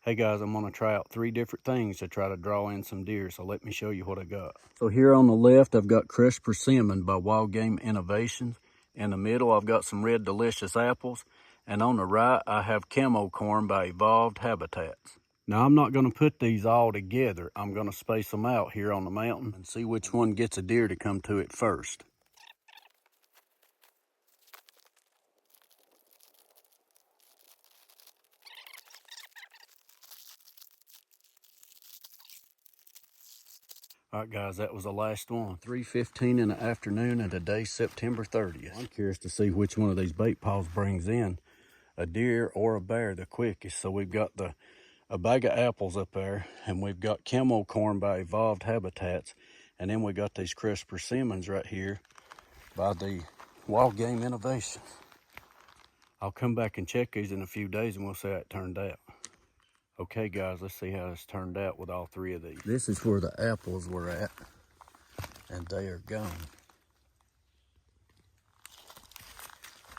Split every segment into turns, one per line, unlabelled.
Hey guys, I'm gonna try out 3 different things to try to draw in some deer, so let me show you what I got. So here on the left, I've got crushed persimmon by Wild Game Innovations. In the middle, I've got some red delicious apples. And on the right, I have camo corn by Evolved Habitats. Now I'm not gonna put these all together. I'm gonna space them out here on the mountain and see which one gets a deer to come to it first. All right, guys, that was the last one. 3:15 in the afternoon, and today's September 30th. I'm curious to see which one of these bait piles brings in a deer or a bear the quickest. So we've got a bag of apples up there, and we've got camo corn by Evolved Habitats, and then we got these crushed persimmons right here by the Wild Game Innovations. I'll come back and check these in a few days, and we'll see how it turned out. Okay, guys, let's see how it's turned out with all 3 of these. This is where the apples were at, and they are gone.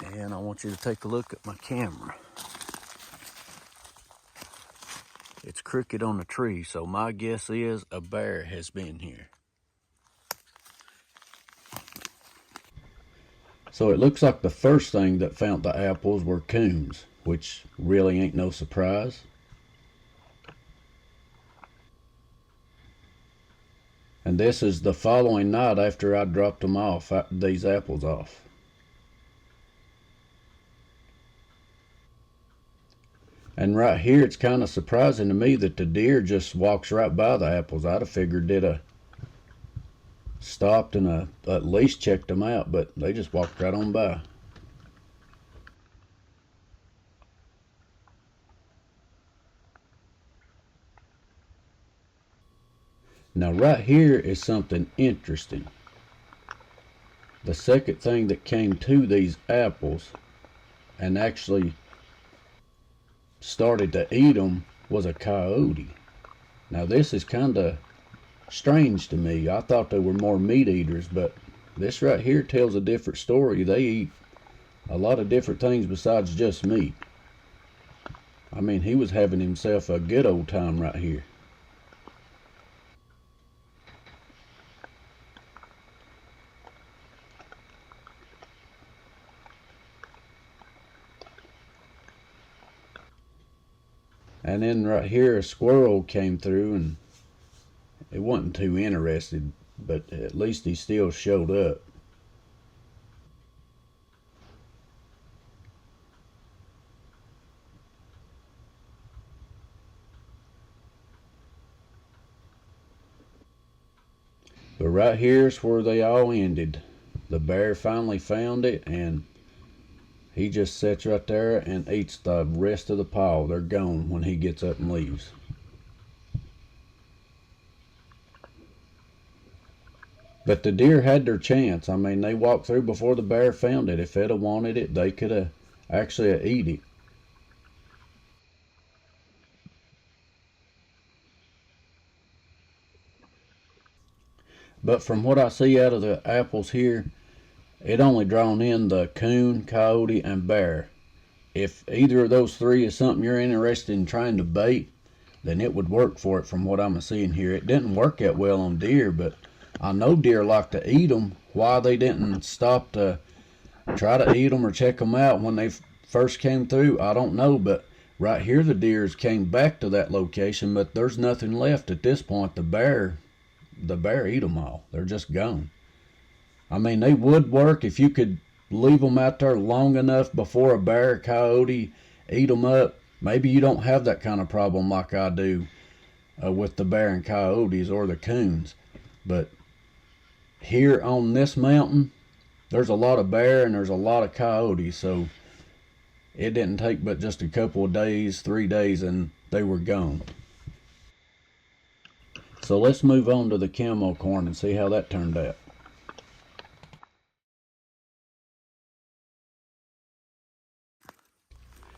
And I want you to take a look at my camera. It's crooked on the tree, so my guess is a bear has been here. So it looks like the first thing that found the apples were coons, which really ain't no surprise. And this is the following night after I dropped them off, these apples off. And right here, it's kind of surprising to me that the deer just walks right by the apples. I'd have figured they'd have stopped and at least checked them out, but they just walked right on by. Now right here is something interesting. The second thing that came to these apples and actually started to eat them was a coyote. Now this is kind of strange to me. I thought they were more meat eaters, but this right here tells a different story. They eat a lot of different things besides just meat. I mean, he was having himself a good old time right here. And then right here, a squirrel came through, and it wasn't too interested, but at least he still showed up. But right here's where they all ended. The bear finally found it, and he just sits right there and eats the rest of the pile. They're gone when he gets up and leaves. But the deer had their chance. I mean, they walked through before the bear found it. If they'd have wanted it, they could have actually eat it. But from what I see out of the apples here, it only drawn in the coon, coyote, and bear. If either of those 3 is something you're interested in trying to bait, then it would work for it from what I'm seeing here. It didn't work that well on deer, but I know deer like to eat them. Why they didn't stop to try to eat them or check them out when they first came through, I don't know. But right here, the deers came back to that location, but there's nothing left at this point. The bear eat them all. They're just gone. I mean, they would work if you could leave them out there long enough before a bear or coyote eat them up. Maybe you don't have that kind of problem like I do with the bear and coyotes or the coons. But here on this mountain, there's a lot of bear and there's a lot of coyotes, so it didn't take but just a couple of days, 3 days, and they were gone. So let's move on to the camo corn and see how that turned out.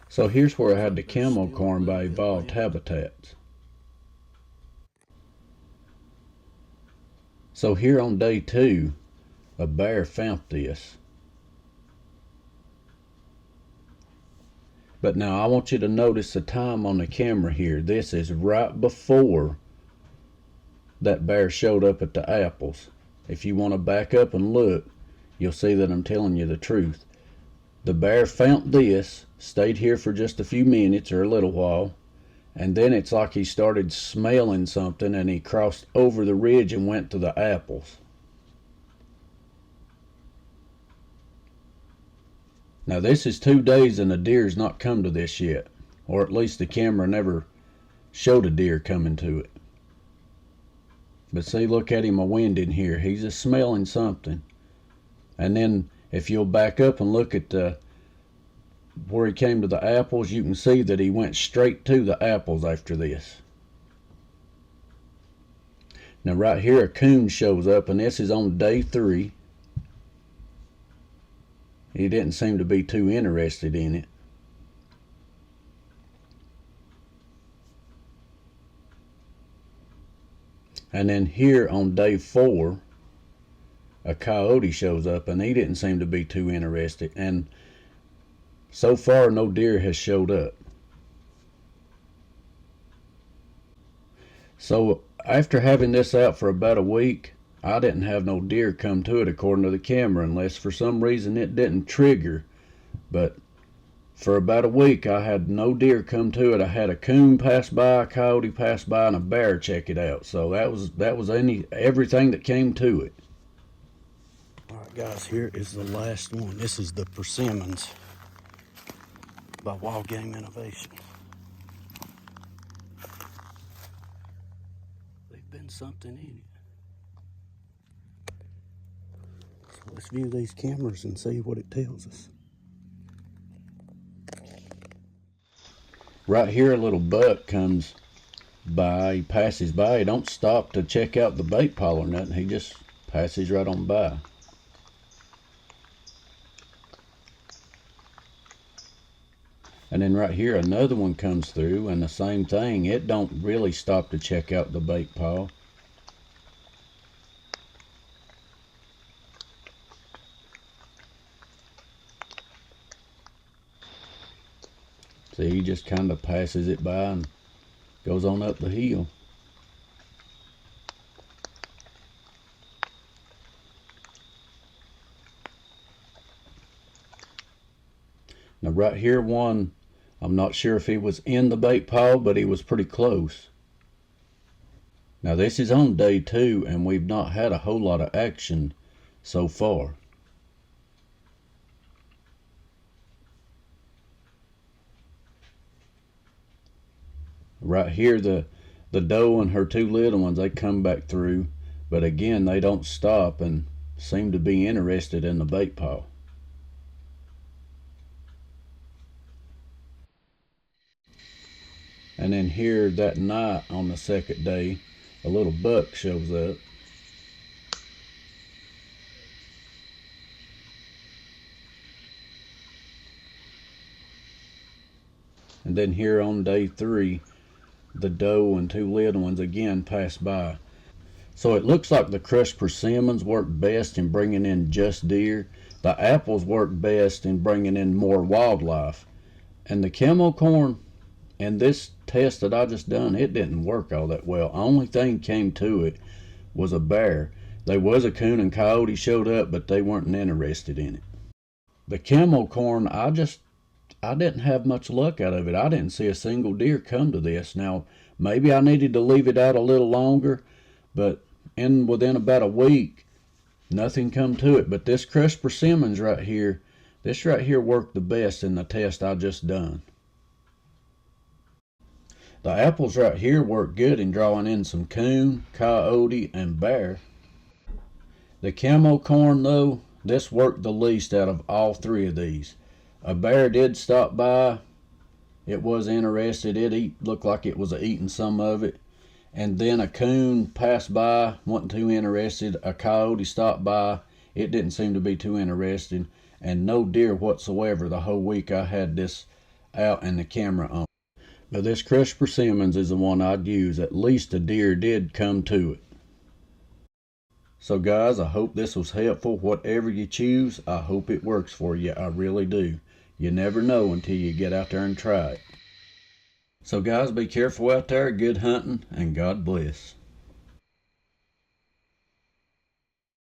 So here's where I had the camo corn by Evolved Habitats. So here on day 2, a bear found this. But now I want you to notice the time on the camera here. This is right before that bear showed up at the apples. If you want to back up and look, you'll see that I'm telling you the truth. The bear found this, stayed here for just a few minutes or a little while, and then it's like he started smelling something and he crossed over the ridge and went to the apples. Now this is 2 days and a deer's not come to this yet, or at least the camera never showed a deer coming to it. But see, look at him a winding here. He's a smelling something. And then if you'll back up and look at where he came to the apples, you can see that he went straight to the apples after this. Now right here a coon shows up, and this is on day 3. He didn't seem to be too interested in it. And then here on day 4, a coyote shows up, and he didn't seem to be too interested. And so far, no deer has showed up. So after having this out for about a week, I didn't have no deer come to it according to the camera, unless for some reason it didn't trigger. But for about a week, I had no deer come to it. I had a coon pass by, a coyote pass by, and a bear check it out. So that was everything that came to it. All right, guys, here is the last one. This is the Persimmons by Wild Game Innovation. They've been something in it. So let's view these cameras and see what it tells us. Right here, a little buck comes by. He passes by. He don't stop to check out the bait pile or nothing. He just passes right on by. And then right here, another one comes through, and the same thing. It don't really stop to check out the bait pile. See, he just kind of passes it by and goes on up the hill. Now right here one, I'm not sure if he was in the bait pile, but he was pretty close. Now this is on day 2, and we've not had a whole lot of action so far. Right here, the doe and her 2 little ones, they come back through, but again, they don't stop and seem to be interested in the bait pile. And then here that night on the 2nd day, a little buck shows up. And then here on day 3, the doe and 2 little ones again pass by. So it looks like the crushed persimmons work best in bringing in just deer. The apples work best in bringing in more wildlife. And the camo corn, and this test that I just done, it didn't work all that well. Only thing came to it was a bear. There was a coon and coyote showed up, but they weren't interested in it. The camo corn, I didn't have much luck out of it. I didn't see a single deer come to this. Now, maybe I needed to leave it out a little longer, but within about a week, nothing come to it. But this crushed persimmons right here, this right here worked the best in the test I just done. The apples right here work good in drawing in some coon, coyote, and bear. The camo corn though, this worked the least out of all 3 of these. A bear did stop by. It was interested. It looked like it was eating some of it. And then a coon passed by, wasn't too interested. A coyote stopped by. It didn't seem to be too interested. And no deer whatsoever the whole week I had this out and the camera on. But this crushed persimmons is the one I'd use. At least a deer did come to it. So guys, I hope this was helpful. Whatever you choose, I hope it works for you. I really do. You never know until you get out there and try it. So guys, be careful out there, good hunting, and God bless.